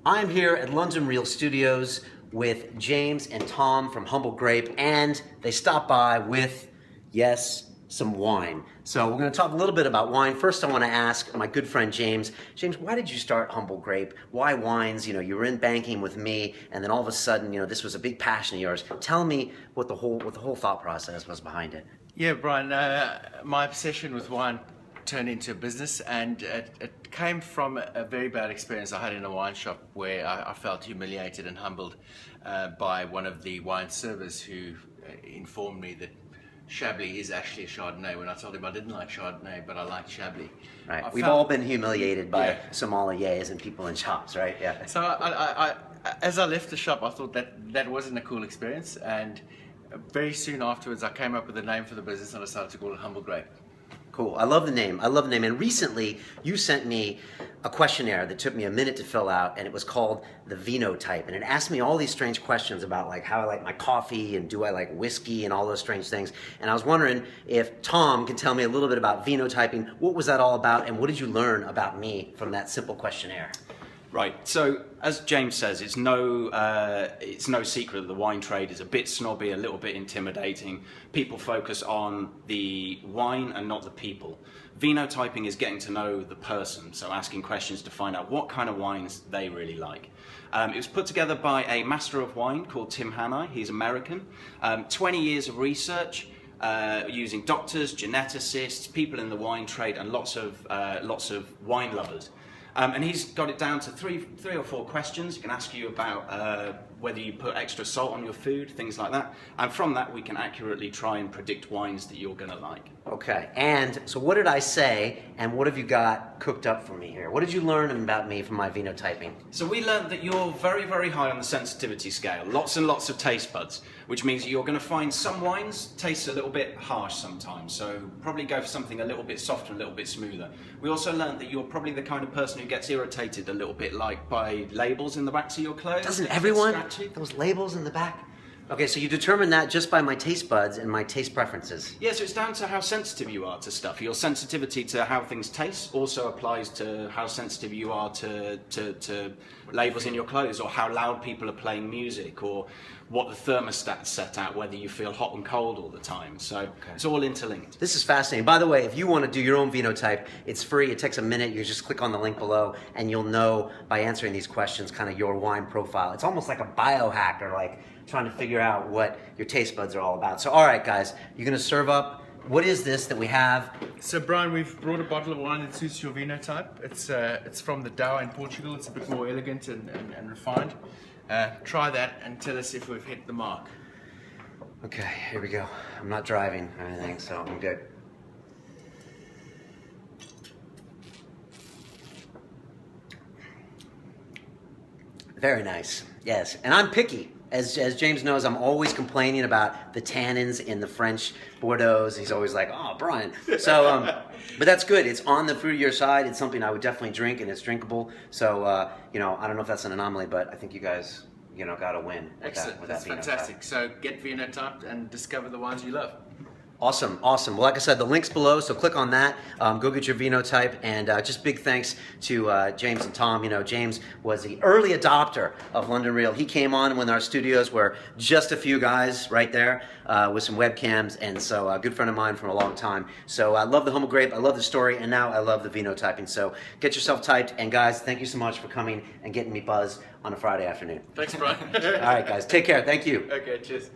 I'm here at London Real Studios with James and Tom from Humble Grape, and they stopped by with, yes, some wine. So we're going to talk a little bit about wine. First, I want to ask my good friend James. James, why did you start Humble Grape? Why wines? You know, you were in banking with me, and then all of a sudden, you know, this was a big passion of yours. Tell me what the whole thought process was behind it. Yeah, Brian, my obsession with wine turned into a business, and it came from a very bad experience I had in a wine shop where I felt humiliated and humbled by one of the wine servers who informed me that Chablis is actually a Chardonnay, when I told him I didn't like Chardonnay, but I liked Chablis. Right. We've all been humiliated by sommeliers and people in shops, right? Yeah. So as I left the shop, I thought that wasn't a cool experience, and very soon afterwards I came up with a name for the business and I decided to call it Humble Grape. Cool. I love the name. I love the name. And recently, you sent me a questionnaire that took me a minute to fill out, and it was called the Vinotype. And it asked me all these strange questions about like how I like my coffee and do I like whiskey and all those strange things. And I was wondering if Tom can tell me a little bit about vinotyping. What was that all about, and what did you learn about me from that simple questionnaire? Right, so as James says, it's no secret that the wine trade is a bit snobby, a little bit intimidating. People focus on the wine and not the people. Vinotyping is getting to know the person, so asking questions to find out what kind of wines they really like. It was put together by a master of wine called Tim Hanni. He's American. 20 years of research. Using doctors, geneticists, people in the wine trade, and lots of wine lovers. And he's got it down to three or four questions. He can ask you about whether you put extra salt on your food, things like that. And from that, we can accurately try and predict wines that you're going to like. Okay, and so what did I say, and what have you got cooked up for me here? What did you learn about me from my vinotyping? So we learned that you're very, very high on the sensitivity scale. Lots and lots of taste buds, which means you're going to find some wines taste a little bit harsh sometimes. So probably go for something a little bit softer, a little bit smoother. We also learned that you're probably the kind of person who gets irritated a little bit like by labels in the backs of your clothes. Doesn't everyone? Those labels in the back? Okay, so you determined that just by my taste buds and my taste preferences. Yeah, so it's down to how sensitive you are to stuff. Your sensitivity to how things taste also applies to how sensitive you are to labels in your clothes, or how loud people are playing music, or what the thermostat's set at, whether you feel hot and cold all the time. So It's all interlinked. This is fascinating. By the way, if you want to do your own vinotype, it's free. It takes a minute. You just click on the link below, and you'll know by answering these questions kind of your wine profile. It's almost like a biohacker, like trying to figure out what your taste buds are all about. So, all right, guys, you're going to serve up. What is this that we have? So, Brian, we've brought a bottle of wine that suits your vinotype. It's from the Dow in Portugal. It's a bit more elegant and refined. Try that and tell us if we've hit the mark. Okay, here we go. I'm not driving or anything, so I'm good. Very nice. Yes, and I'm picky. As James knows, I'm always complaining about the tannins in the French Bordeaux's. He's always like, "Oh, Brian." So, but that's good. It's on the fruitier side. It's something I would definitely drink, and it's drinkable. So, you know, I don't know if that's an anomaly, but I think you guys, you know, got to win. Excellent. That's fantastic. So get vinotyped and discover the wines you love. Awesome, awesome. Well, like I said, the link's below, so click on that. Go get your vinotype, and just big thanks to James and Tom. You know, James was the early adopter of London Real. He came on when our studios were just a few guys right there with some webcams, and so a good friend of mine from a long time. So I love the Humble Grape, I love the story, and now I love the vinotyping. So get yourself typed, and guys, thank you so much for coming and getting me buzzed on a Friday afternoon. Thanks, Brian. All right, guys, take care. Thank you. Okay, cheers.